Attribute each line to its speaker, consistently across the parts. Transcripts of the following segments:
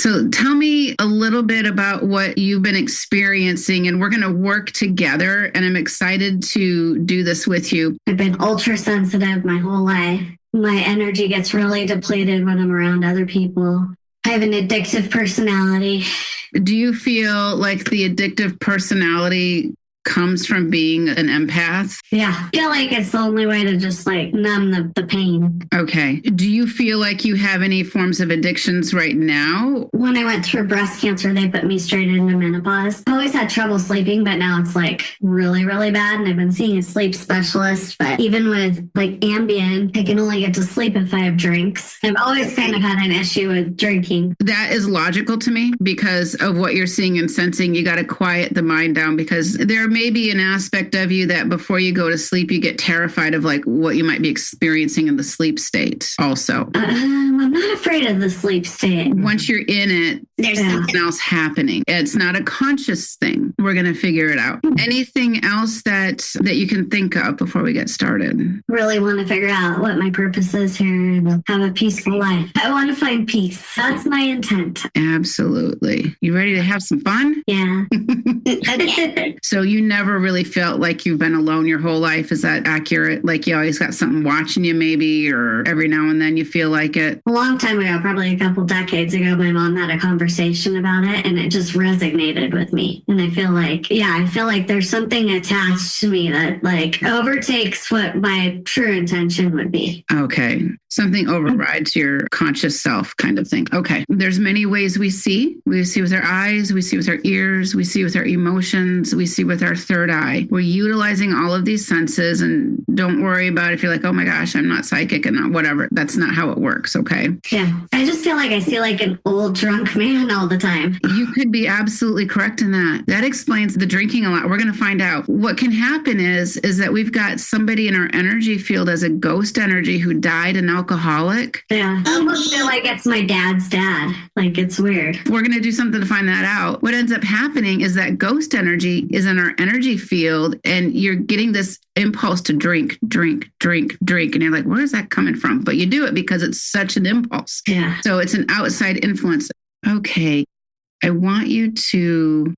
Speaker 1: So tell me a little bit about what you've been experiencing, and we're going to work together. And I'm excited to do this with you.
Speaker 2: I've been ultra sensitive my whole life. My energy gets really depleted when I'm around other people. I have an addictive personality.
Speaker 1: Do you feel like the addictive personality comes from being an empath?
Speaker 2: Yeah. I feel like it's the only way to just like numb the pain.
Speaker 1: Okay. Do you feel like you have any forms of addictions right now?
Speaker 2: When I went through breast cancer, they put me straight into menopause. I always had trouble sleeping, but now it's like really, really bad. And I've been seeing a sleep specialist. But even with like Ambien, I can only get to sleep if I have drinks. I've always kind of had an issue with drinking.
Speaker 1: That is logical to me because of what you're seeing and sensing. You got to quiet the mind down, because there may be an aspect of you that before you go to sleep, you get terrified of like what you might be experiencing in the sleep state also.
Speaker 2: I'm not afraid of the sleep state.
Speaker 1: Once you're in it, there's something else happening. It's not a conscious thing. We're going to figure it out. Anything else that you can think of before we get started?
Speaker 2: Really want to figure out what my purpose is here and have a peaceful life. I want to find peace. That's my intent.
Speaker 1: Absolutely. You ready to have some fun?
Speaker 2: Yeah.
Speaker 1: So you never really felt like you've been alone your whole life. Is that accurate? Like you always got something watching you maybe, or every now and then you feel like it?
Speaker 2: A long time ago, probably a couple decades ago, my mom had a conversation about it and it just resonated with me. And I feel like there's something attached to me that like overtakes what my true intention would be.
Speaker 1: Okay. Something overrides your conscious self kind of thing. Okay. There's many ways we see. We see with our eyes, we see with our ears, we see with our emotions, we see with our third eye. We're utilizing all of these senses, and don't worry about if you're like, oh my gosh, I'm not psychic and not whatever. That's not how it works. Okay.
Speaker 2: Yeah. I just feel like I see like an old drunk man all the time.
Speaker 1: You could be absolutely correct in that. That explains the drinking a lot. We're going to find out. What can happen is that we've got somebody in our energy field as a ghost energy who died an alcoholic.
Speaker 2: Yeah. I almost feel like it's my dad's dad. Like it's weird.
Speaker 1: We're going to do something to find that out. What ends up happening is that ghost energy is in our energy field, and you're getting this impulse to drink. And you're like, where is that coming from? But you do it because it's such an impulse.
Speaker 2: Yeah.
Speaker 1: So it's an outside influence. Okay. I want you to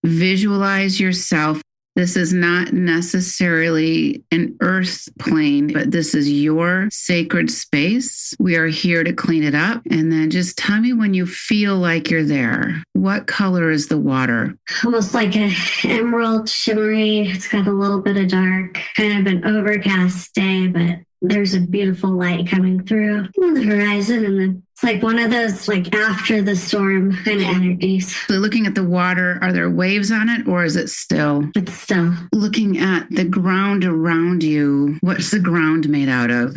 Speaker 1: visualize yourself. This is not necessarily an earth plane, but this is your sacred space. We are here to clean it up. And then just tell me when you feel like you're there. What color is the water?
Speaker 2: Almost like an emerald shimmery. It's got a little bit of dark, kind of an overcast day, but there's a beautiful light coming through on the horizon, and then it's like one of those like after the storm kind of energies.
Speaker 1: So looking at the water, are there waves on it or is it still?
Speaker 2: It's still.
Speaker 1: Looking at the ground around you, what's the ground made out of?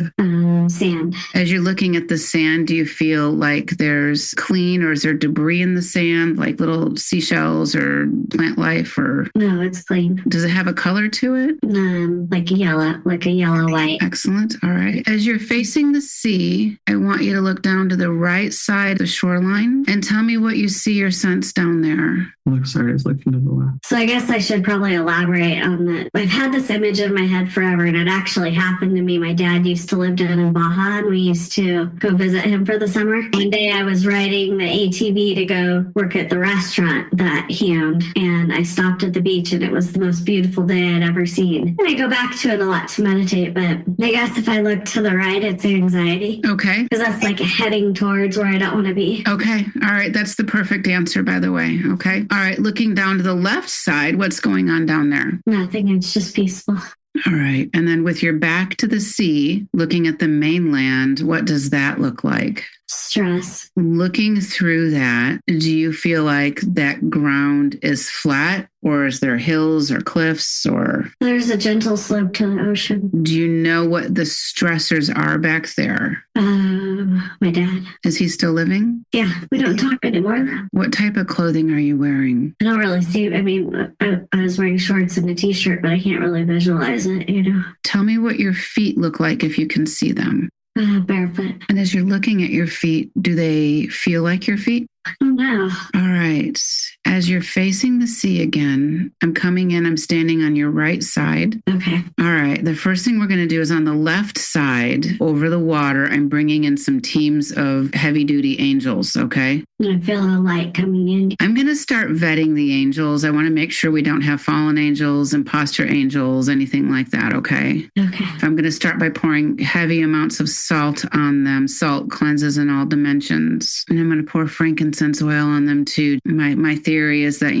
Speaker 2: Sand.
Speaker 1: As you're looking at the sand, do you feel like there's clean, or is there debris in the sand, like little seashells or plant life? Or
Speaker 2: no, it's clean.
Speaker 1: Does it have a color to it?
Speaker 2: Like a yellow light.
Speaker 1: Excellent. All right. As you're facing the sea, I want you to look down to the right side of the shoreline and tell me what you see or sense down there.
Speaker 3: Sorry, I was looking to the left.
Speaker 2: So I guess I should probably elaborate on that. I've had this image in my head forever, and it actually happened to me. My dad used to live down in Baja, and we used to go visit him for the summer. One day I was riding the ATV to go work at the restaurant that he owned, and I stopped at the beach, and it was the most beautiful day I'd ever seen. And I go back to it a lot to meditate, but I guess if I look to the right, it's anxiety.
Speaker 1: Okay.
Speaker 2: Because that's like heading towards where I don't want to be.
Speaker 1: Okay. All right. That's the perfect answer, by the way. Okay. All right. Looking down to the left side, what's going on down there?
Speaker 2: Nothing. It's just peaceful.
Speaker 1: All right. And then with your back to the sea, looking at the mainland, what does that look like?
Speaker 2: Stress.
Speaker 1: Looking through that, do you feel like that ground is flat, or is there hills or cliffs, or?
Speaker 2: There's a gentle slope to the ocean.
Speaker 1: Do you know what the stressors are back there?
Speaker 2: My dad.
Speaker 1: Is he still living?
Speaker 2: Yeah, we don't talk anymore.
Speaker 1: What type of clothing are you wearing?
Speaker 2: I don't really see. I mean, I was wearing shorts and a t-shirt, but I can't really visualize it, you know.
Speaker 1: Tell me what your feet look like if you can see them.
Speaker 2: Barefoot.
Speaker 1: And as you're looking at your feet, do they feel like your feet?
Speaker 2: I don't know.
Speaker 1: All right. right. As you're facing the sea again, I'm coming in, I'm standing on your right side.
Speaker 2: Okay.
Speaker 1: All right. The first thing we're going to do is on the left side over the water, I'm bringing in some teams of heavy duty angels. Okay.
Speaker 2: I feel a light coming in.
Speaker 1: I'm going to start vetting the angels. I want to make sure we don't have fallen angels, imposter angels, anything like that. Okay.
Speaker 2: Okay.
Speaker 1: I'm going to start by pouring heavy amounts of salt on them. Salt cleanses in all dimensions. And I'm going to pour frankincense oil on them too. My theory is that,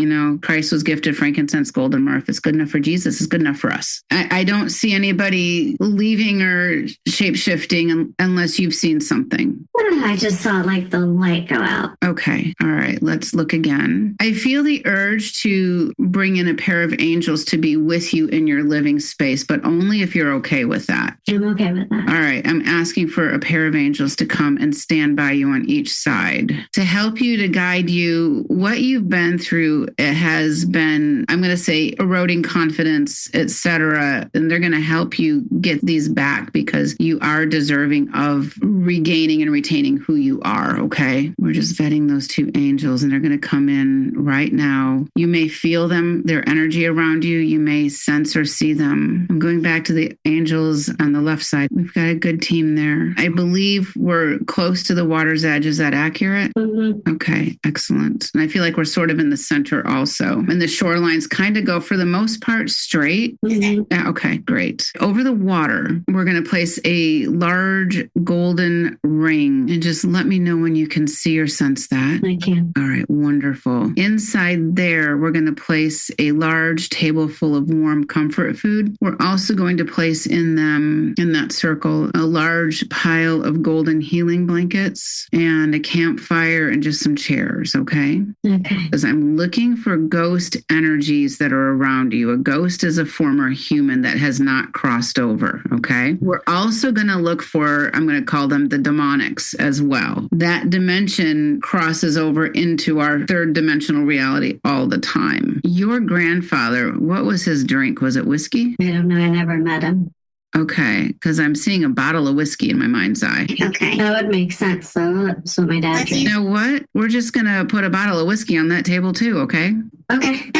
Speaker 1: Christ was gifted frankincense, gold, and myrrh. If it's good enough for Jesus, it's good enough for us. I don't see anybody leaving or shape-shifting unless you've seen something.
Speaker 2: I just saw like the light go out.
Speaker 1: Okay. All right. Let's look again. I feel the urge to bring in a pair of angels to be with you in your living space, but only if you're okay with that.
Speaker 2: I'm okay with that.
Speaker 1: All right. I'm asking for a pair of angels to come and stand by you on each side to help you, to guide you. What you've been through, it has been, I'm going to say, eroding confidence, etc. And they're going to help you get these back because you are deserving of regaining and retaining who you are. Okay. We're just vetting those two angels and they're going to come in right now. You may feel them, their energy around you. You may sense or see them. I'm going back to the angels on the left side. We've got a good team there. I believe we're close to the water's edge. Is that accurate?
Speaker 2: Mm-hmm.
Speaker 1: Okay, excellent. And I feel like we're sort of in the center also. And the shorelines kind of go for the most part straight.
Speaker 2: Mm-hmm.
Speaker 1: Yeah, okay, great. Over the water, we're going to place a large golden ring and just let me know when you can see or sense that.
Speaker 2: I can.
Speaker 1: All right, wonderful. Inside there, we're going to place a large table full of warm comfort food. We're also going to place in that circle, a large pile of golden healing blankets and a campfire and just some chairs, okay?
Speaker 2: Okay.
Speaker 1: Because I'm looking for ghost energies that are around you. A ghost is a former human that has not crossed over, okay? We're also going to look for, I'm going to call them the demonics as well. That dimension crosses over into our third dimensional reality all the time. Your grandfather, what was his drink? Was it whiskey?
Speaker 2: I don't know. I never met him.
Speaker 1: Okay, because I'm seeing a bottle of whiskey in my mind's eye.
Speaker 2: Okay. That would make sense, though. That's what my dad did.
Speaker 1: You know what? We're just going to put a bottle of whiskey on that table too, okay?
Speaker 2: Okay.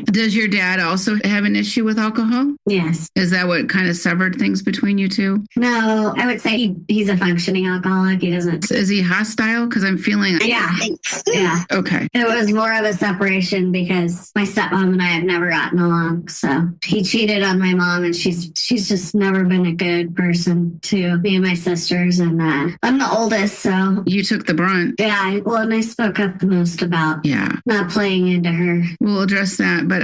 Speaker 1: Does your dad also have an issue with alcohol?
Speaker 2: Yes.
Speaker 1: Is that what kind of severed things between you two?
Speaker 2: No, I would say he's a functioning alcoholic. He doesn't.
Speaker 1: Is he hostile? Because I'm feeling...
Speaker 2: Yeah. Yeah.
Speaker 1: Okay.
Speaker 2: It was more of a separation because my stepmom and I have never gotten along. So he cheated on my mom and she's just never been a good person to me and my sisters. And I'm the oldest, so...
Speaker 1: You took the brunt.
Speaker 2: Yeah. Well, and I spoke up the most about not playing into her.
Speaker 1: We'll address that. But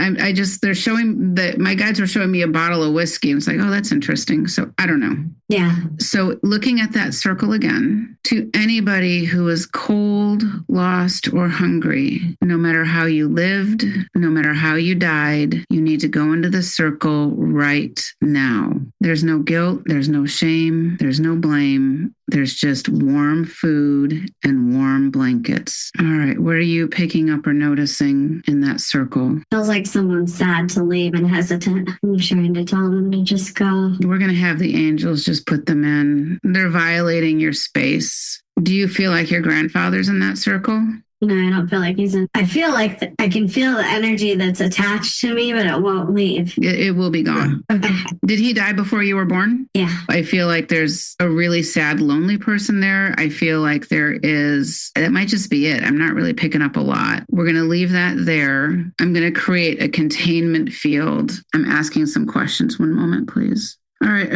Speaker 1: they're showing that my guides were showing me a bottle of whiskey. And it's like, oh, that's interesting. So I don't know.
Speaker 2: Yeah.
Speaker 1: So looking at that circle again, to anybody who is cold, lost, or hungry, no matter how you lived, no matter how you died, you need to go into the circle right now. There's no guilt. There's no shame. There's no blame. There's just warm food and warm blankets. All right. What are you picking up or noticing in that circle?
Speaker 2: Feels like someone's sad to leave and hesitant. I'm trying to tell them to just go.
Speaker 1: We're going to have the angels just put them in. They're violating your space. Do you feel like your grandfather's in that circle?
Speaker 2: No, I don't feel like he's in. I feel like I can feel the energy that's attached to me, but it won't leave.
Speaker 1: It will be gone.
Speaker 2: Okay.
Speaker 1: Did he die before you were born?
Speaker 2: Yeah.
Speaker 1: I feel like there's a really sad, lonely person there. I feel like that might just be it. I'm not really picking up a lot. We're going to leave that there. I'm going to create a containment field. I'm asking some questions. One moment, please. All right, a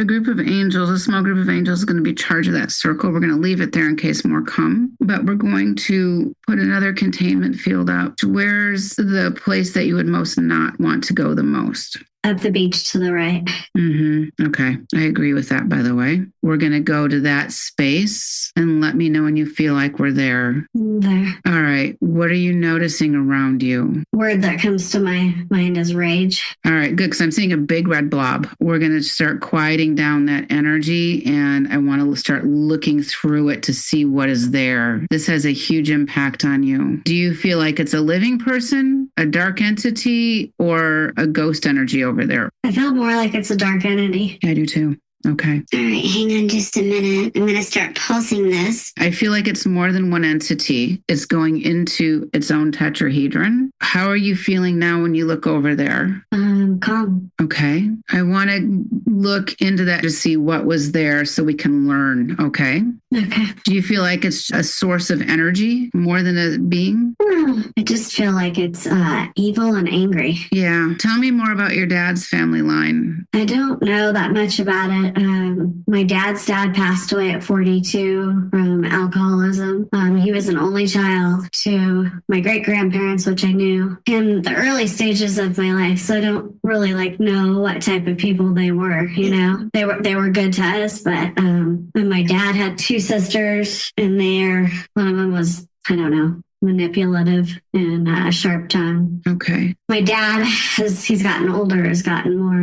Speaker 1: small group of angels is going to be charged of that circle. We're going to leave it there in case more come, but we're going to put another containment field up. Where's the place that you would most not want to go the most?
Speaker 2: Up the beach to the right.
Speaker 1: Mm-hmm. Okay. I agree with that, by the way. We're going to go to that space and let me know when you feel like we're there.
Speaker 2: There.
Speaker 1: All right. What are you noticing around you?
Speaker 2: Word that comes to my mind is rage.
Speaker 1: All right. Good. Because I'm seeing a big red blob. We're going to start quieting down that energy and I want to start looking through it to see what is there. This has a huge impact on you. Do you feel like it's a living person, a dark entity, or a ghost energy over there?
Speaker 2: I feel more like it's a dark entity.
Speaker 1: I do too. Okay.
Speaker 2: All right, hang on just a minute. I'm going to start pulsing this.
Speaker 1: I feel like it's more than one entity. It's going into its own tetrahedron. How are you feeling now when you look over there?
Speaker 2: Calm.
Speaker 1: Okay. I want to look into that to see what was there so we can learn. Okay.
Speaker 2: Okay.
Speaker 1: Do you feel like it's a source of energy more than a being?
Speaker 2: I just feel like it's evil and angry.
Speaker 1: Yeah. Tell me more about your dad's family line.
Speaker 2: I don't know that much about it. My dad's dad passed away at 42 from alcoholism. He was an only child to my great grandparents, which I knew in the early stages of my life. So I don't really know what type of people they were. They were good to us, but and my dad had two sisters, and one of them was, I don't know, manipulative and sharp tongue.
Speaker 1: Okay.
Speaker 2: My dad, as he's gotten older, has gotten more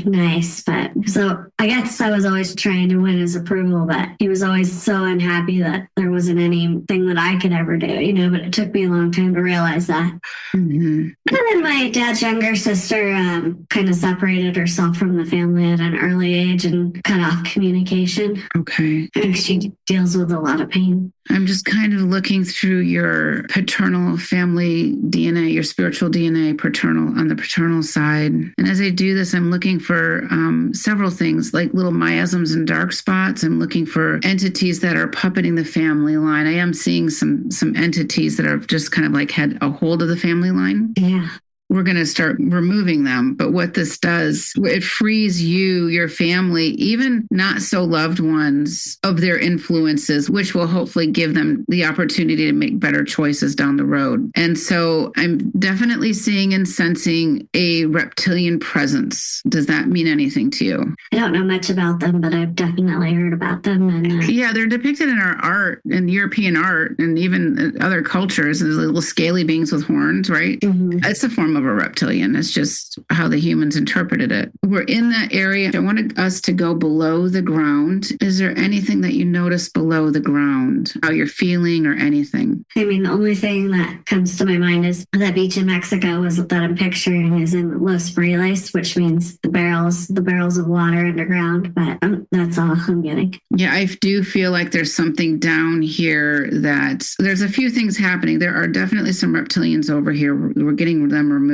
Speaker 2: nice. But so I guess I was always trying to win his approval, but he was always so unhappy that there wasn't anything that I could ever do, but it took me a long time to realize that.
Speaker 1: Mm-hmm.
Speaker 2: And then my dad's younger sister kind of separated herself from the family at an early age and cut off communication.
Speaker 1: Okay.
Speaker 2: And she deals with a lot of pain.
Speaker 1: I'm just kind of looking through your paternal family DNA, your spiritual DNA, on the paternal side. And as I do this, I'm looking for several things like little miasms and dark spots. I'm looking for entities that are puppeting the family line. I am seeing some entities that are just kind of had a hold of the family line.
Speaker 2: Yeah.
Speaker 1: We're going to start removing them. But what this does, it frees you, your family, even not so loved ones, of their influences, which will hopefully give them the opportunity to make better choices down the road. And so I'm definitely seeing and sensing a reptilian presence. Does that mean anything to you?
Speaker 2: I don't know much about them, but I've definitely heard about them. And
Speaker 1: yeah, they're depicted in our art and European art and even other cultures as little scaly beings with horns, right?
Speaker 2: Mm-hmm.
Speaker 1: It's a form of a reptilian. It's just how the humans interpreted it. We're in that area. I wanted us to go below the ground. Is there anything that you notice below the ground? How you're feeling or anything?
Speaker 2: I mean, the only thing that comes to my mind is that beach in Mexico that I'm picturing is in Los Barriles, which means the barrels of water underground. But that's all I'm getting.
Speaker 1: Yeah, I do feel like there's something down here that there's a few things happening. There are definitely some reptilians over here. We're getting them removed.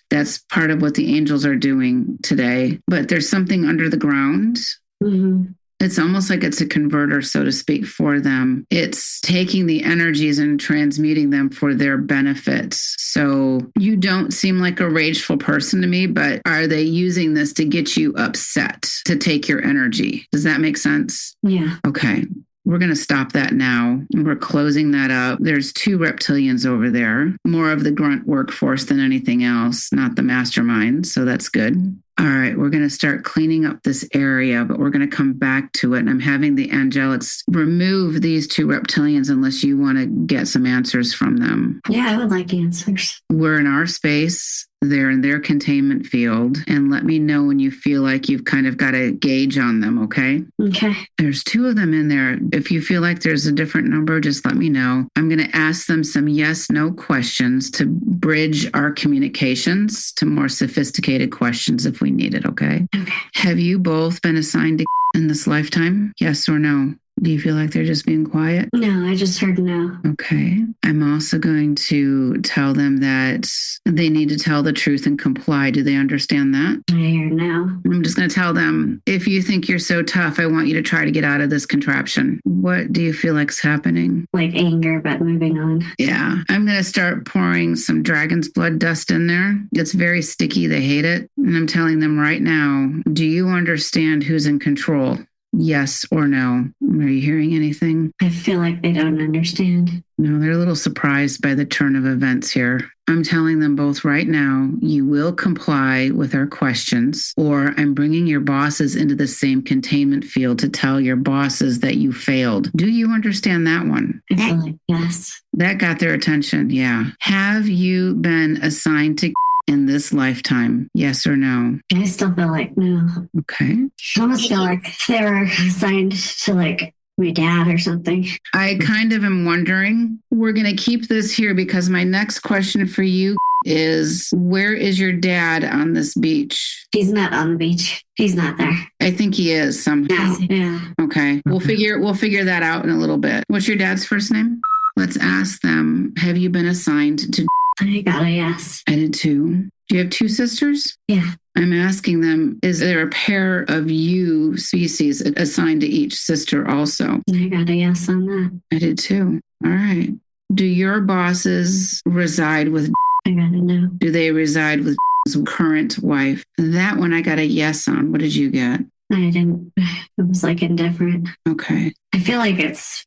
Speaker 1: That's part of what the angels are doing today. But there's something under the ground.
Speaker 2: Mm-hmm.
Speaker 1: It's almost like it's a converter, so to speak, for them. It's taking the energies and transmuting them for their benefits. So you don't seem like a rageful person to me, but are they using this to get you upset, to take your energy? Does that make sense?
Speaker 2: Yeah.
Speaker 1: Okay. We're going to stop that now. We're closing that up. There's 2 reptilians over there, more of the grunt workforce than anything else, not the mastermind. So that's good. All right, we're going to start cleaning up this area, but we're going to come back to it. And I'm having the angelics remove these 2 reptilians unless you want to get some answers from them.
Speaker 2: Yeah, I would like answers.
Speaker 1: We're in our space. They're in their containment field. And let me know when you feel like you've kind of got a gauge on them, okay?
Speaker 2: Okay.
Speaker 1: There's 2 of them in there. If you feel like there's a different number, just let me know. I'm going to ask them some yes/no questions to bridge our communications to more sophisticated questions if we need it, okay?
Speaker 2: Okay.
Speaker 1: Have you both been assigned to in this lifetime? Yes or no? Do you feel like they're just being quiet?
Speaker 2: No, I just heard no.
Speaker 1: Okay. I'm also going to tell them that they need to tell the truth and comply. Do they understand that?
Speaker 2: I hear no.
Speaker 1: I'm just going to tell them, if you think you're so tough, I want you to try to get out of this contraption. What do you feel like's happening?
Speaker 2: Like anger, but moving on.
Speaker 1: Yeah. I'm going to start pouring some dragon's blood dust in there. It's very sticky. They hate it. And I'm telling them right now, do you understand who's in control? Yes or no? Are you hearing anything?
Speaker 2: I feel like they don't understand.
Speaker 1: No, they're a little surprised by the turn of events here. I'm telling them both right now, you will comply with our questions, or I'm bringing your bosses into the same containment field to tell your bosses that you failed. Do you understand that one?
Speaker 2: I feel like yes.
Speaker 1: That got their attention, yeah. Have you been assigned to in this lifetime? Yes or no?
Speaker 2: I still feel like no.
Speaker 1: Okay.
Speaker 2: I almost feel like they were assigned to my dad or something.
Speaker 1: I kind of am wondering. We're going to keep this here because my next question for you is, where is your dad on this beach?
Speaker 2: He's not on the beach. He's not there.
Speaker 1: I think he is somehow.
Speaker 2: Yeah.
Speaker 1: Okay. We'll figure that out in a little bit. What's your dad's first name? Let's ask them, have you been assigned to?
Speaker 2: I got a yes.
Speaker 1: I did too. Do you have two sisters?
Speaker 2: Yeah.
Speaker 1: I'm asking them, is there a pair of you species assigned to each sister also?
Speaker 2: I got a yes on that.
Speaker 1: I did too. All right. Do your bosses reside with?
Speaker 2: I got a no.
Speaker 1: Do they reside with his current wife? That one I got a yes on. What did you get?
Speaker 2: I didn't. It was like indifferent.
Speaker 1: Okay.
Speaker 2: I feel like it's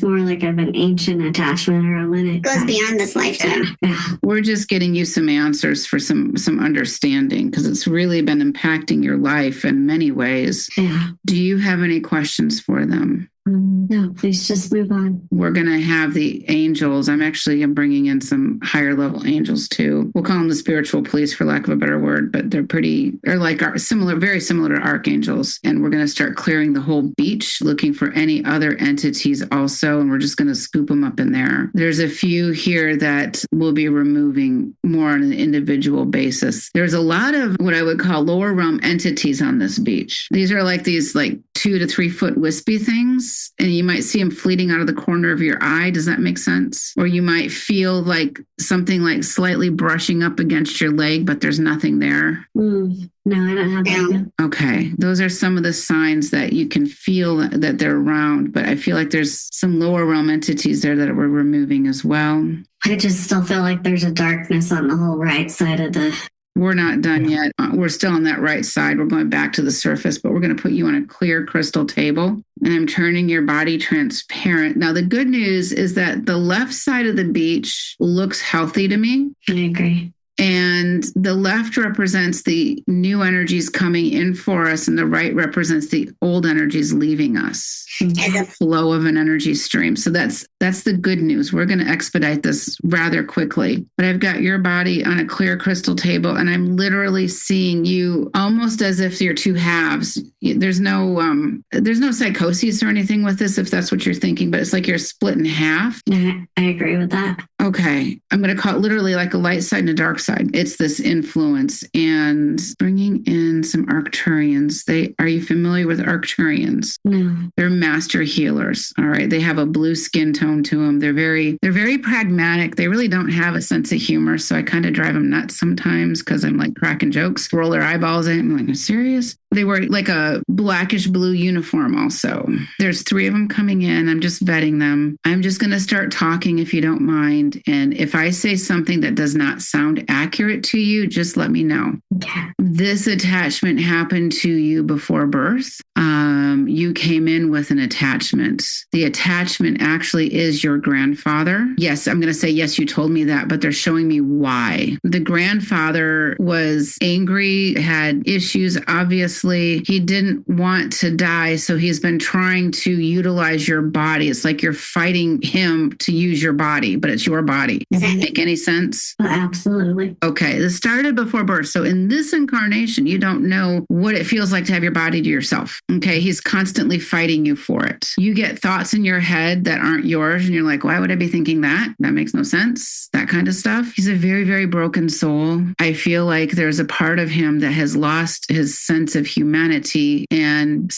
Speaker 2: more like of an ancient attachment or a limit.
Speaker 4: Goes beyond this lifetime.
Speaker 2: Yeah.
Speaker 1: We're just getting you some answers for some understanding, because it's really been impacting your life in many ways.
Speaker 2: Yeah.
Speaker 1: Do you have any questions for them?
Speaker 2: No, please just move on.
Speaker 1: We're going to have the angels. I'm bringing in some higher level angels too. We'll call them the spiritual police for lack of a better word, but they're like very similar to archangels. And we're going to start clearing the whole beach, looking for any other entities also. And we're just going to scoop them up in there. There's a few here that we'll be removing more on an individual basis. There's a lot of what I would call lower realm entities on this beach. These are like these 2 to 3 foot wispy things. And you might see them fleeting out of the corner of your eye. Does that make sense? Or you might feel like something like slightly brushing up against your leg, but there's nothing there.
Speaker 2: No, I don't have that.
Speaker 1: Okay. Those are some of the signs that you can feel that they're around, but I feel like there's some lower realm entities there that we're removing as well.
Speaker 2: I just still feel like there's a darkness on the whole right side of the...
Speaker 1: We're not done yet. We're still on that right side. We're going back to the surface, but we're going to put you on a clear crystal table, and I'm turning your body transparent. Now, the good news is that the left side of the beach looks healthy to me.
Speaker 2: I agree.
Speaker 1: And the left represents the new energies coming in for us, and the right represents the old energies leaving us.
Speaker 4: As a
Speaker 1: Flow of an energy stream. So that's the good news. We're going to expedite this rather quickly. But I've got your body on a clear crystal table, and I'm literally seeing you almost as if you're two halves. There's no psychosis or anything with this, if that's what you're thinking, but it's like you're split in half.
Speaker 2: I agree with that.
Speaker 1: Okay. I'm going to call it literally like a light side and a dark side. It's this influence, and bringing in some Arcturians. Are you familiar with Arcturians?
Speaker 2: No.
Speaker 1: They're master healers. All right. They have a blue skin tone to them. They're very pragmatic. They really don't have a sense of humor. So I kind of drive them nuts sometimes because I'm like cracking jokes, roll their eyeballs at me. I'm like, are you serious? They wear like a blackish blue uniform also. There's 3 of them coming in. I'm just vetting them. I'm just going to start talking if you don't mind. And if I say something that does not sound accurate to you, just let me know.
Speaker 2: Okay.
Speaker 1: This attachment happened to you before birth. You came in with an attachment. The attachment actually is your grandfather. Yes, I'm going to say, yes, you told me that, but they're showing me why. The grandfather was angry, had issues, obviously. He didn't want to die, so he's been trying to utilize your body. It's like you're fighting him to use your body, but it's your body. Does that make any sense?
Speaker 2: Absolutely.
Speaker 1: Okay, this started before birth. So in this incarnation, you don't know what it feels like to have your body to yourself. Okay, he's constantly fighting you for it. You get thoughts in your head that aren't yours, and you're like, why would I be thinking that? That makes no sense. That kind of stuff. He's a very, very broken soul. I feel like there's a part of him that has lost his sense of humanity and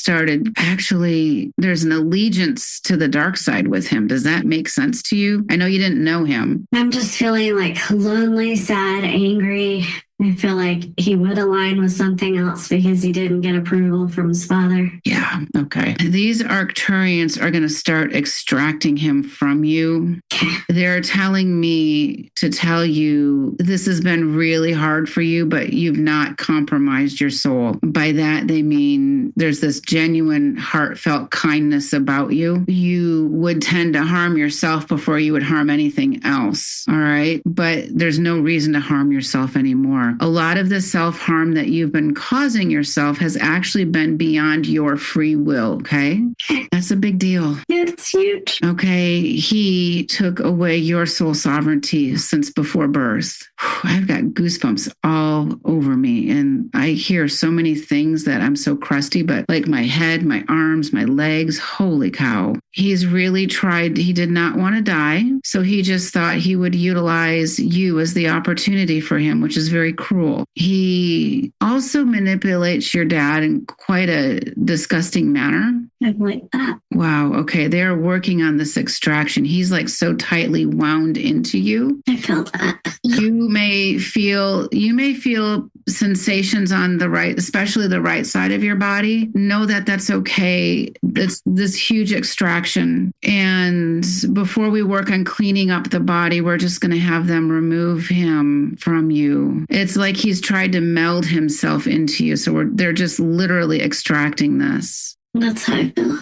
Speaker 1: there's an allegiance to the dark side with him. Does that make sense to you? I know you didn't know him.
Speaker 2: I'm just feeling like lonely, sad, angry. I feel like he would align with something else because he didn't get approval from his father.
Speaker 1: Yeah. Okay. These Arcturians are going to start extracting him from you. They're telling me to tell you this has been really hard for you, but you've not compromised your soul. By that, they mean there's this genuine, heartfelt kindness about you. You would tend to harm yourself before you would harm anything else. All right. But there's no reason to harm yourself anymore. A lot of the self-harm that you've been causing yourself has actually been beyond your free will, okay? That's a big deal.
Speaker 2: It's huge.
Speaker 1: Okay, he took took away your soul sovereignty since before birth. I've got goosebumps all over me. And I hear so many things that I'm so crusty, but like my head, my arms, my legs, holy cow. He's really tried. He did not want to die. So he just thought he would utilize you as the opportunity for him, which is very cruel. He also manipulates your dad in quite a disgusting manner.
Speaker 2: I'm like that.
Speaker 1: Wow. Okay. They're working on this extraction. He's like so tightly wound into you.
Speaker 2: I felt that.
Speaker 1: You may feel sensations on the right, especially the right side of your body. Know that that's okay. It's this huge extraction. And before we work on cleaning up the body, we're just going to have them remove him from you. It's like he's tried to meld himself into you. So they're just literally extracting this.
Speaker 2: That's how I feel.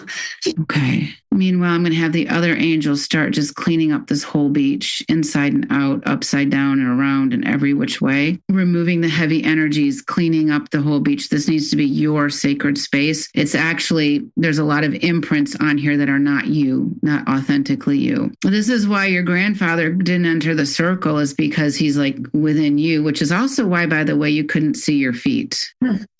Speaker 1: Okay. Meanwhile, I'm going to have the other angels start just cleaning up this whole beach, inside and out, upside down and around and every which way, removing the heavy energies, cleaning up the whole beach. This needs to be your sacred space. It's actually, there's a lot of imprints on here that are not you, not authentically you. This is why your grandfather didn't enter the circle, is because he's like within you, which is also why, by the way, you couldn't see your feet.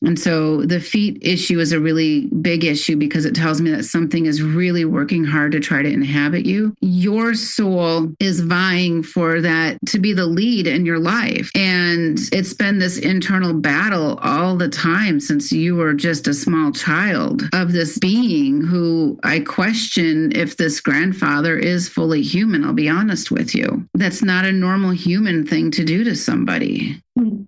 Speaker 1: And so the feet issue is a really big issue because it tells me that something is really working hard to try to inhabit you. Your soul is vying for that to be the lead in your life. And it's been this internal battle all the time since you were just a small child of this being who I question if this grandfather is fully human. I'll be honest with you. That's not a normal human thing to do to somebody.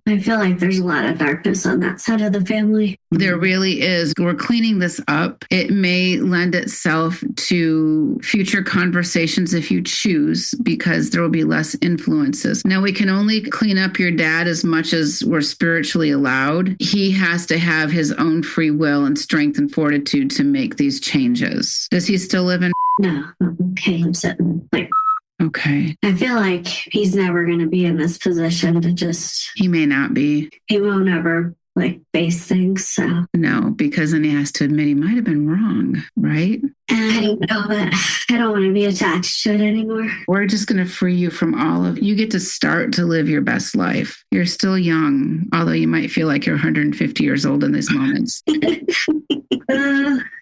Speaker 2: I feel like there's a lot of darkness on that side of the family.
Speaker 1: There really is. We're cleaning this up. It may lend itself to future conversations if you choose, because there will be less influences. Now, we can only clean up your dad as much as we're spiritually allowed. He has to have his own free will and strength and fortitude to make these changes. Does he still live in?
Speaker 2: No. Okay, I'm sitting like.
Speaker 1: Okay.
Speaker 2: I feel like he's never going to be in this position to just.
Speaker 1: He may not be.
Speaker 2: He won't ever face things. So.
Speaker 1: No, because then he has to admit he might have been wrong, right?
Speaker 2: And I don't know, but I don't want to be attached to it anymore.
Speaker 1: We're just going to free you from all of. You get to start to live your best life. You're still young, although you might feel like you're 150 years old in these moments.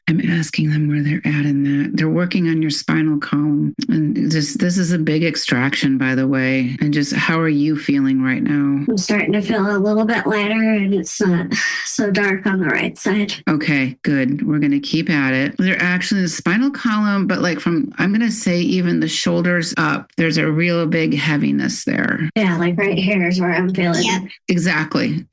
Speaker 1: I'm asking them where they're at in that. They're working on your spinal column. And this is a big extraction, by the way. And just how are you feeling right now?
Speaker 2: I'm starting to feel a little bit lighter, and it's not so dark on the right side.
Speaker 1: Okay, good. We're going to keep at it. They're actually the spinal column, but I'm going to say even the shoulders up, there's a real big heaviness there.
Speaker 2: Yeah, right here is where I'm feeling it.
Speaker 1: Exactly.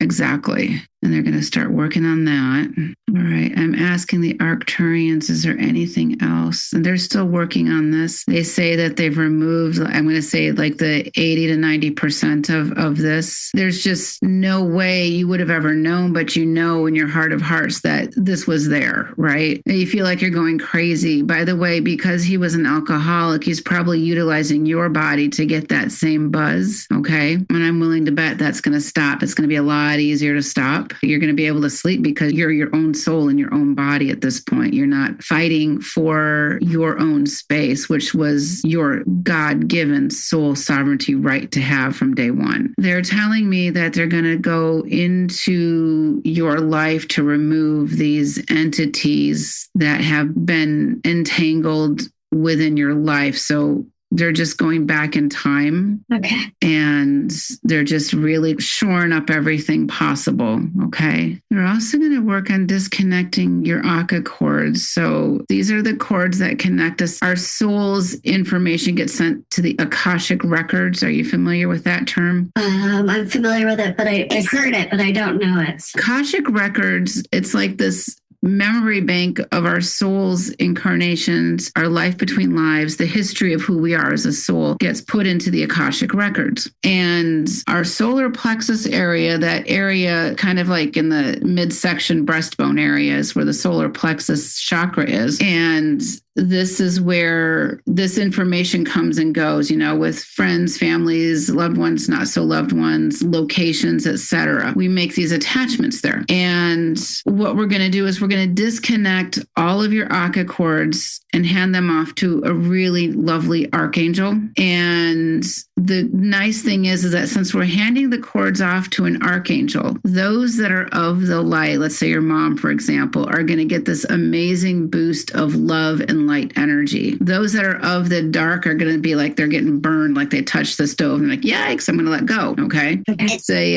Speaker 1: And they're going to start working on that. All right. I'm asking the Arcturians, is there anything else? And they're still working on this. They say that they've removed, I'm going to say the 80 to 90% of this. There's just no way you would have ever known, but you know in your heart of hearts that this was there, right? You feel like you're going crazy. By the way, because he was an alcoholic, he's probably utilizing your body to get that same buzz. Okay. And I'm willing to bet that's going to stop. It's going to be a lot easier to stop. You're going to be able to sleep because you're your own soul in your own body at this point. You're not fighting for your own space, which was your God-given soul sovereignty right to have from day one. They're telling me that they're going to go into your life to remove these entities that have been entangled within your life. So they're just going back in time.
Speaker 2: Okay.
Speaker 1: And they're just really shoring up everything possible. Okay. They're also going to work on disconnecting your Akka cords. So these are the cords that connect us. Our soul's information gets sent to the Akashic records. Are you familiar with that term?
Speaker 2: I'm familiar with it, but I've heard it, but I don't know it.
Speaker 1: Akashic records, it's like this memory bank of our soul's incarnations, our life between lives, the history of who we are as a soul gets put into the Akashic records. And our solar plexus area, that area kind of like in the midsection breastbone area is where the solar plexus chakra is. And this is where this information comes and goes, with friends, families, loved ones, not so loved ones, locations, etc. We make these attachments there. And what we're going to do is we're going going to disconnect all of your Aka cords and hand them off to a really lovely archangel. And the nice thing is that since we're handing the cords off to an archangel, those that are of the light, let's say your mom, for example, are going to get this amazing boost of love and light energy. Those that are of the dark are going to be like they're getting burned, like they touched the stove and like, yikes, I'm going to let go. Okay. It's a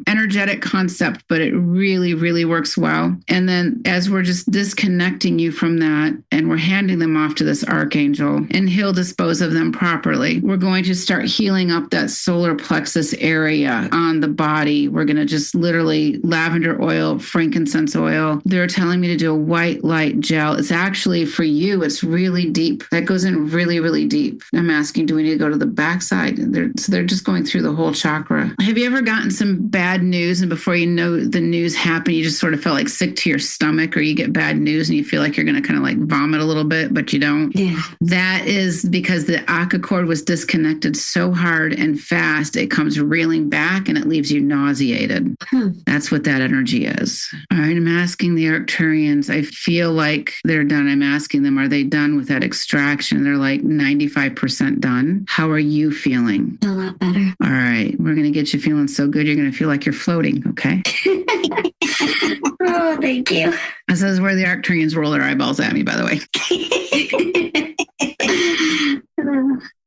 Speaker 1: energetic concept, but it really, really works well. And then as we're just disconnecting you from that and we're handing them off to this archangel and he'll dispose of them properly, we're going to start healing up that solar plexus area on the body. We're going to just literally lavender oil, frankincense oil. They're telling me to do a white light gel. It's actually for you, it's really deep. That goes in really, really deep. I'm asking, do we need to go to the backside? So they're just going through the whole chakra. Have you ever gotten some bad news and before you know the news happened, you just sort of felt like sick to your stomach, or you get bad news and you feel like you're going to kind of like vomit a little bit, but you don't?
Speaker 2: Yeah.
Speaker 1: That is because the Aka cord was disconnected so hard and fast, it comes reeling back and it leaves you nauseated. That's what that energy is. All right, I'm asking the Arcturians. I feel like they're done. I'm asking them, are they done with that extraction? They're like 95% done. How are you feeling?
Speaker 2: A lot better.
Speaker 1: All right, we're going to get you feeling so good, you're going to feel like you're floating, okay?
Speaker 2: Oh, thank you.
Speaker 1: This is where the Arcturians roll their eyeballs at me, by the way.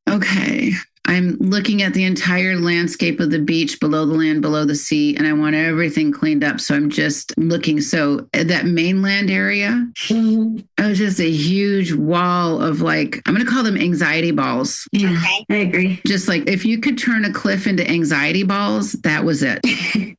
Speaker 1: Okay. I'm looking at the entire landscape of the beach, below the land, below the sea, and I want everything cleaned up. So I'm just looking. So that mainland area, it was just a huge wall of like, I'm going to call them anxiety balls.
Speaker 2: Yeah, I agree.
Speaker 1: Just like if you could turn a cliff into anxiety balls, that was it.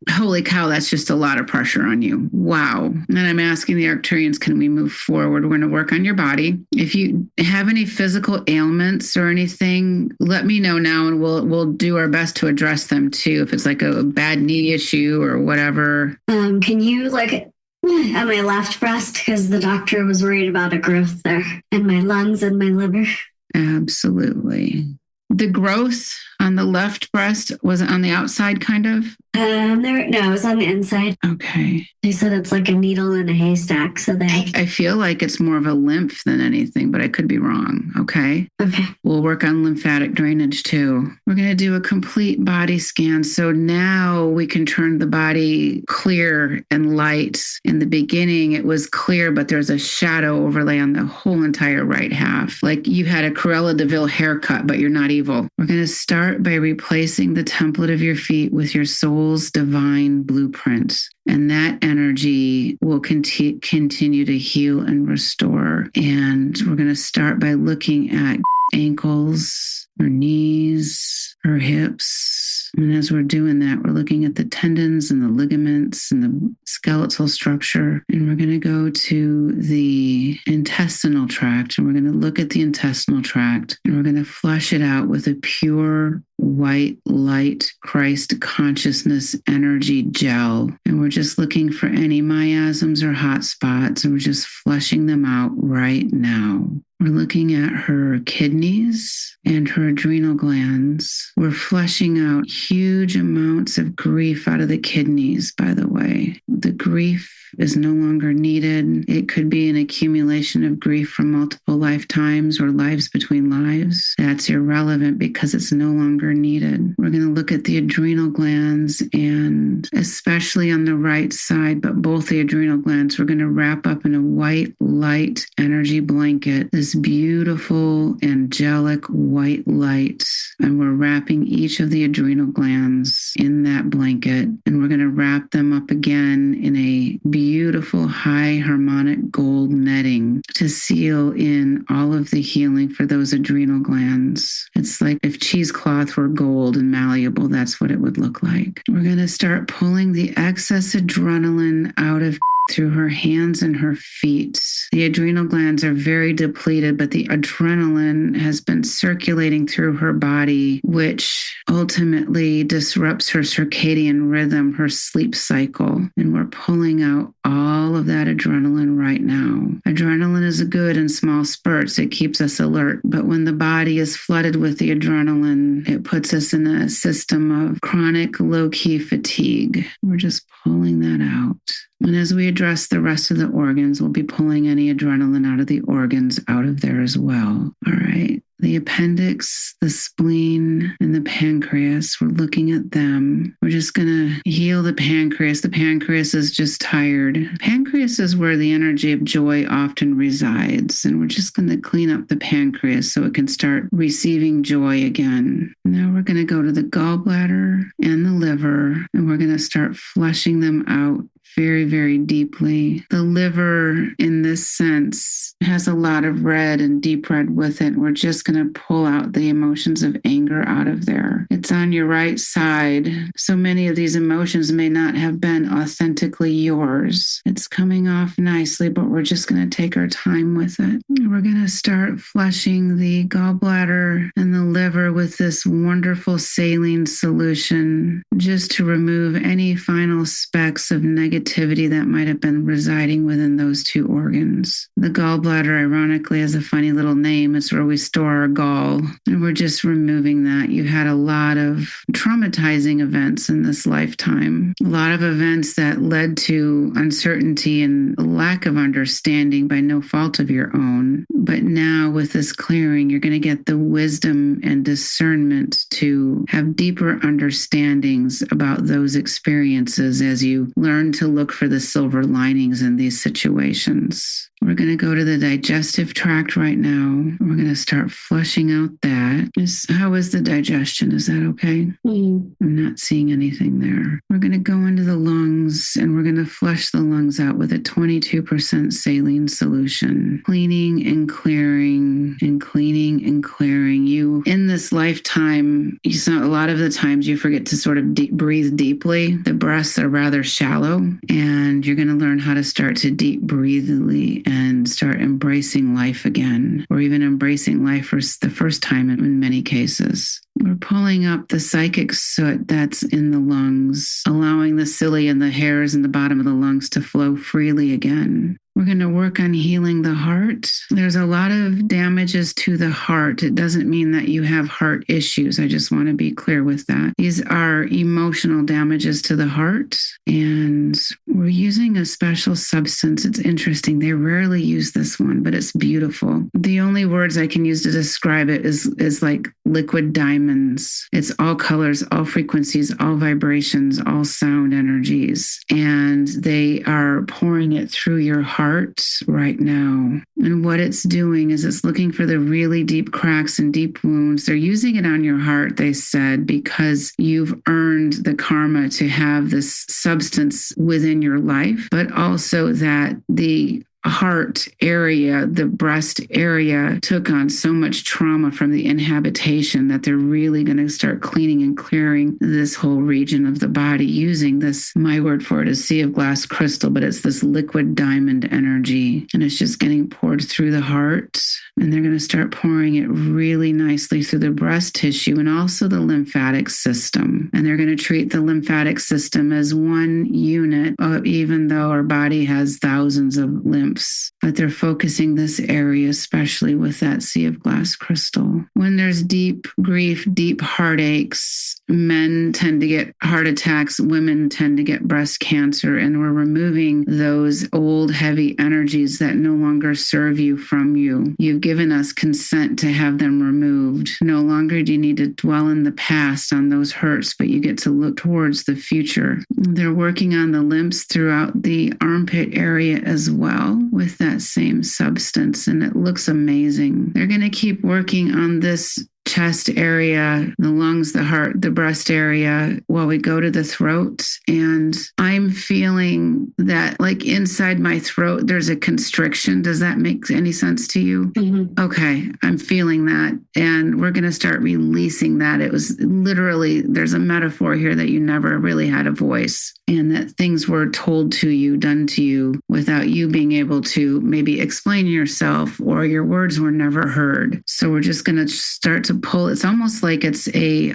Speaker 1: Holy cow, that's just a lot of pressure on you. Wow. And I'm asking the Arcturians, can we move forward? We're going to work on your body. If you have any physical ailments or anything, let me know now and we'll do our best to address them too. If it's like a bad knee issue or whatever.
Speaker 2: Can you look at my left breast, because the doctor was worried about a growth there, and my lungs and my liver?
Speaker 1: Absolutely. The growth on the left breast, was it on the outside kind of?
Speaker 2: No, it was on the inside.
Speaker 1: Okay.
Speaker 2: They said it's like a needle in a haystack. So
Speaker 1: I feel like it's more of a lymph than anything, but I could be wrong. Okay.
Speaker 2: Okay.
Speaker 1: We'll work on lymphatic drainage too. We're going to do a complete body scan. So now we can turn the body clear and light. In the beginning, it was clear, but there's a shadow overlay on the whole entire right half. Like you had a Cruella de Vil haircut, but you're not evil. We're going to start by replacing the template of your feet with your soul's divine blueprint. And that energy will continue to heal and restore. And we're going to start by looking at ankles, her knees, her hips. And as we're doing that, we're looking at the tendons and the ligaments and the skeletal structure. And we're going to go to the intestinal tract, and we're going to look at the intestinal tract, and we're going to flush it out with a pure white light Christ consciousness energy gel. And we're just looking for any miasms or hot spots, and we're just flushing them out right now. We're looking at her kidneys and her adrenal glands. We're flushing out huge amounts of grief out of the kidneys, by the way. The grief is no longer needed. It could be an accumulation of grief from multiple lifetimes or lives between lives. That's irrelevant because it's no longer needed. We're going to look at the adrenal glands, and especially on the right side, but both the adrenal glands, we're going to wrap up in a white light energy blanket, this beautiful angelic white light. And we're wrapping each of the adrenal glands in that blanket, and we're going to wrap them up again in a beautiful high harmonic gold netting to seal in all of the healing for those adrenal glands. It's like if cheesecloth were gold and malleable, that's what it would look like. We're going to start pulling the excess adrenaline out of through her hands and her feet. The adrenal glands are very depleted, but the adrenaline has been circulating through her body, which ultimately disrupts her circadian rhythm, her sleep cycle. And we're pulling out all of that adrenaline right now. Adrenaline is good in small spurts. It keeps us alert. But when the body is flooded with the adrenaline, it puts us in a system of chronic low-key fatigue. We're just pulling that out. And as we address the rest of the organs, we'll be pulling any adrenaline out of the organs out of there as well. All right. The appendix, the spleen, and the pancreas, we're looking at them. We're just going to heal the pancreas. The pancreas is just tired. Pancreas is where the energy of joy often resides. And we're just going to clean up the pancreas so it can start receiving joy again. Now we're going to go to the gallbladder and the liver, and we're going to start flushing them out very, very deeply. The liver, in this sense, has a lot of red and deep red with it. We're just going to pull out the emotions of anger out of there. It's on your right side. So many of these emotions may not have been authentically yours. It's coming off nicely, but we're just going to take our time with it. We're going to start flushing the gallbladder and the liver with this wonderful saline solution, just to remove any final specks of negativity that might have been residing within those two organs. The gallbladder, ironically, has a funny little name. It's where we store our gall, and we're just removing that. You've had a lot of traumatizing events in this lifetime, a lot of events that led to uncertainty and lack of understanding by no fault of your own. But now with this clearing, you're going to get the wisdom and discernment to have deeper understandings about those experiences as you learn to look for the silver linings in these situations. We're going to go to the digestive tract right now. We're going to start flushing out that. How is the digestion? Is that okay? I'm not seeing anything there. We're going to go into the lungs, and we're going to flush the lungs out with a 22% saline solution. Cleaning and clearing and cleaning and clearing. You, in this lifetime, a lot of the times you forget to sort of breathe deeply. The breaths are rather shallow, and you're going to learn how to start to deep breathely and start embracing life again, or even embracing life for the first time in many cases. We're pulling up the psychic soot that's in the lungs, allowing the cilia and the hairs in the bottom of the lungs to flow freely again. We're going to work on healing the heart. There's a lot of damages to the heart. It doesn't mean that you have heart issues. I just want to be clear with that. These are emotional damages to the heart, and we're using a special substance. It's interesting. They rarely use this one, but it's beautiful. The only words I can use to describe it is like liquid diamonds. It's all colors, all frequencies, all vibrations, all sound energies, and they are pouring it through your heart right now. And what it's doing is it's looking for the really deep cracks and deep wounds. They're using it on your heart, they said, because you've earned the karma to have this substance within your life, but also that the heart area, the breast area, took on so much trauma from the inhabitation that they're really going to start cleaning and clearing this whole region of the body using this, my word for it is sea of glass crystal, but it's this liquid diamond energy. And it's just getting poured through the heart. And they're going to start pouring it really nicely through the breast tissue and also the lymphatic system. And they're going to treat the lymphatic system as one unit, even though our body has thousands of lymph. But they're focusing this area, especially with that sea of glass crystal. When there's deep grief, deep heartaches, men tend to get heart attacks, women tend to get breast cancer, and we're removing those old, heavy energies that no longer serve you from you. You've given us consent to have them removed. No longer do you need to dwell in the past on those hurts, but you get to look towards the future. They're working on the lymphs throughout the armpit area as well with that same substance, and it looks amazing. They're going to keep working on this chest area, the lungs, the heart, the breast area while we go to the throat. And I'm feeling that like inside my throat, there's a constriction. Does that make any sense to you? Mm-hmm. Okay. I'm feeling that. And we're going to start releasing that. It was literally, there's a metaphor here that you never really had a voice and that things were told to you, done to you without you being able to maybe explain yourself, or your words were never heard. So we're just going to start to pull. It's almost like it's a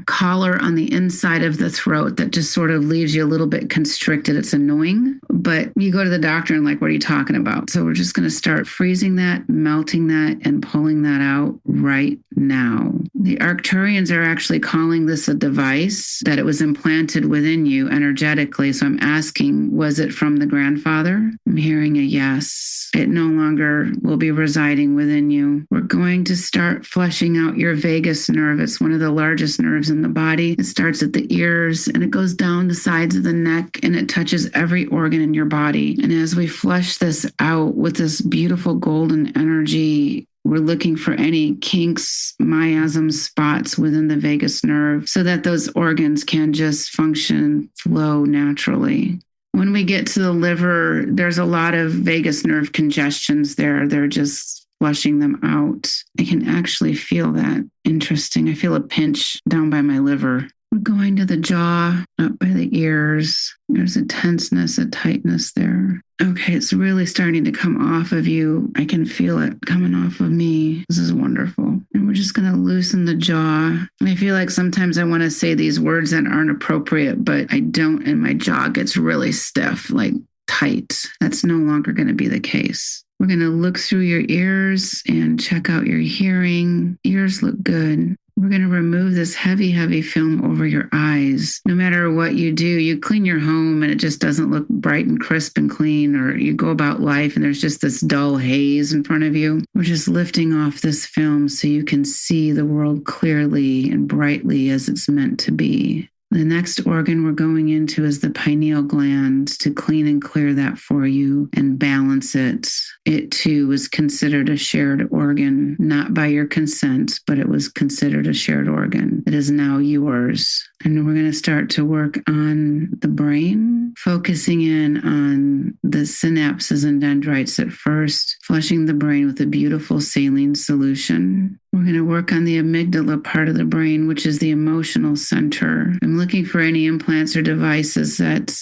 Speaker 1: collar on the inside of the throat that just sort of leaves you a little bit constricted. It's annoying, but you go to the doctor and like, what are you talking about? So we're just going to start freezing that, melting that, and pulling that out right now. The Arcturians are actually calling this a device that it was implanted within you energetically. So I'm asking, was it from the grandfather? I'm hearing a yes. It no longer will be residing within you. We're going to start fleshing out your vagus nerve. It's one of the largest nerves in the body. It starts at the ears and it goes down the sides of the neck and it touches every organ in your body. And as we flesh this out with this beautiful golden energy, we're looking for any kinks, miasms, spots within the vagus nerve so that those organs can just function, flow naturally. When we get to the liver, there's a lot of vagus nerve congestions there. They're just flushing them out. I can actually feel that. Interesting. I feel a pinch down by my liver. We're going to the jaw, up by the ears. There's a tenseness, a tightness there. Okay, it's really starting to come off of you. I can feel it coming off of me. This is wonderful. And we're just going to loosen the jaw. And I feel like sometimes I want to say these words that aren't appropriate, but I don't, and my jaw gets really stiff, like tight. That's no longer going to be the case. We're going to look through your ears and check out your hearing. Ears look good. We're going to remove this heavy, heavy film over your eyes. No matter what you do, you clean your home and it just doesn't look bright and crisp and clean, or you go about life and there's just this dull haze in front of you. We're just lifting off this film so you can see the world clearly and brightly as it's meant to be. The next organ we're going into is the pineal gland to clean and clear that for you and balance it. It too was considered a shared organ, not by your consent, but it was considered a shared organ. It is now yours. And we're going to start to work on the brain, focusing in on the synapses and dendrites at first, flushing the brain with a beautiful saline solution. We're going to work on the amygdala part of the brain, which is the emotional center. I'm looking for any implants or devices that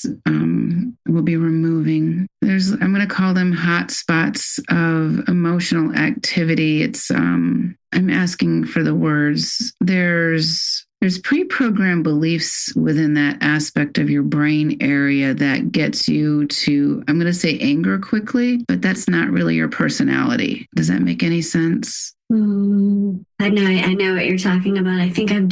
Speaker 1: we'll be removing. I'm going to call them hot spots of emotional activity. I'm asking for the words. There's pre-programmed beliefs within that aspect of your brain area that gets you to, I'm going to say anger quickly, but that's not really your personality. Does that make any sense?
Speaker 2: I know what you're talking about. I think I've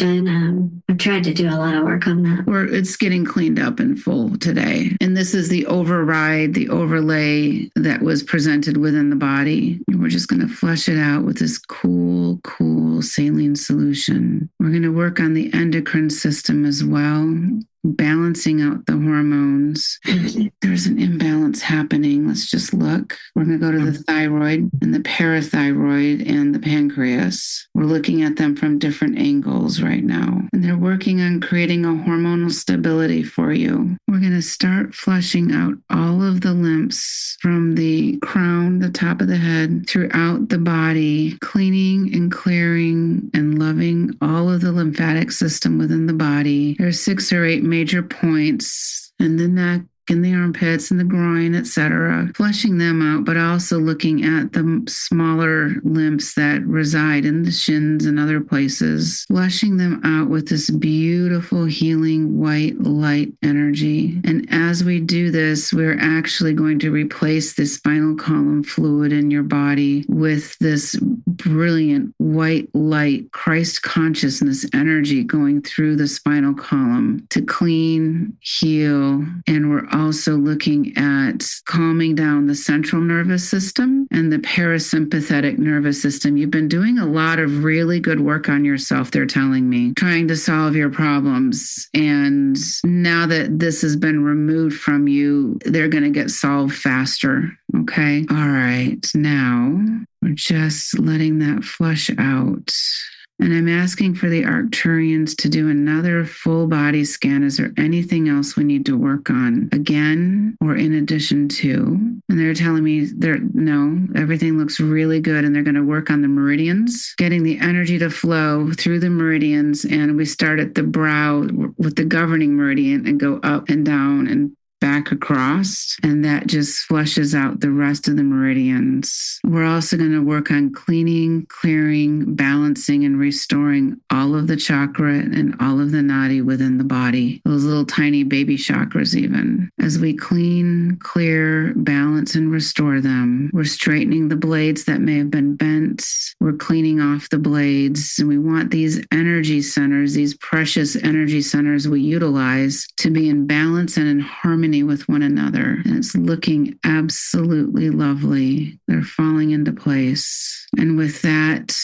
Speaker 2: tried to do a lot of work on that.
Speaker 1: Or it's getting cleaned up in full today. And this is the override, the overlay that was presented within the body. And we're just going to flush it out with this cool saline solution. We're going to work on the endocrine system as well, balancing out the hormones. There's an imbalance happening. Let's just look. We're going to go to the thyroid and the parathyroid and the pancreas. We're looking at them from different angles right now. And they're working on creating a hormonal stability for you. We're going to start flushing out all of the lymphs from the crown, the top of the head, throughout the body, cleaning and clearing and loving all of the lymphatic system within the body. There's 6 or 8 major points in the neck, in the armpits, and the groin, etc., flushing them out, but also looking at the smaller lymphs that reside in the shins and other places, flushing them out with this beautiful healing white light energy. And as we do this, we're actually going to replace the spinal column fluid in your body with this brilliant white light, Christ consciousness energy going through the spinal column to clean, heal, and we're also looking at calming down the central nervous system and the parasympathetic nervous system. You've been doing a lot of really good work on yourself, they're telling me, trying to solve your problems. And now that this has been removed from you, they're going to get solved faster. Okay. All right. Now we're just letting that flush out. And I'm asking for the Arcturians to do another full body scan. Is there anything else we need to work on again or in addition to? And they're telling me no, everything looks really good. And they're going to work on the meridians, getting the energy to flow through the meridians. And we start at the brow with the governing meridian and go up and down and back across, and that just flushes out the rest of the meridians. We're also going to work on cleaning, clearing, balancing, and restoring all of the chakra and all of the nadi within the body, those little tiny baby chakras even. As we clean, clear, balance, and restore them, we're straightening the blades that may have been bent. We're cleaning off the blades. And we want these energy centers, these precious energy centers we utilize, to be in balance and in harmony with one another. And it's looking absolutely lovely. They're falling into place. And with that,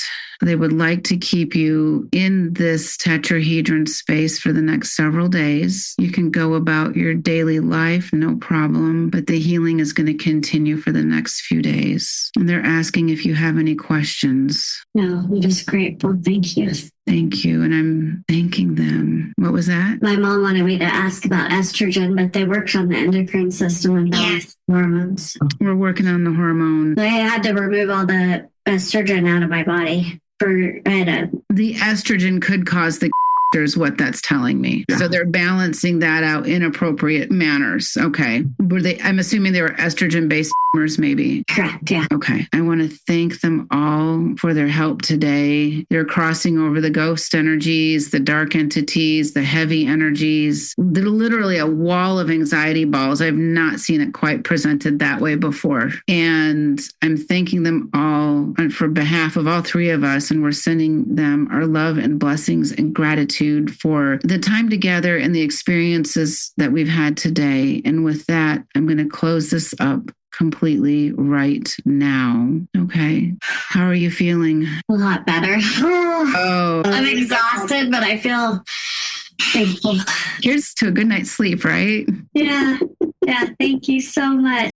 Speaker 1: they would like to keep you in this tetrahedron space for the next several days. You can go about your daily life, no problem, but the healing is going to continue for the next few days. And they're asking if you have any questions.
Speaker 2: No, I'm just grateful. Thank you.
Speaker 1: Thank you. And I'm thanking them. What was that?
Speaker 2: My mom wanted me to ask about estrogen, but they worked on the endocrine system and balance hormones.
Speaker 1: We're working on the hormone.
Speaker 2: I had to remove all the estrogen out of my body.
Speaker 1: The estrogen could cause the is what that's telling me. Yeah. So they're balancing that out in appropriate manners. Okay. I'm assuming they were estrogen-based maybe.
Speaker 2: Correct. Yeah.
Speaker 1: Okay. I want to thank them all for their help today. They're crossing over the ghost energies, the dark entities, the heavy energies. They're literally a wall of anxiety balls. I've not seen it quite presented that way before. And I'm thanking them all for behalf of all three of us. And we're sending them our love and blessings and gratitude for the time together and the experiences that we've had today. And with that, I'm going to close this up completely right now. Okay. How are you feeling?
Speaker 2: A lot better. I'm exhausted, but I feel thankful.
Speaker 1: Here's to a good night's sleep, right?
Speaker 2: Yeah. Yeah. Thank you so much.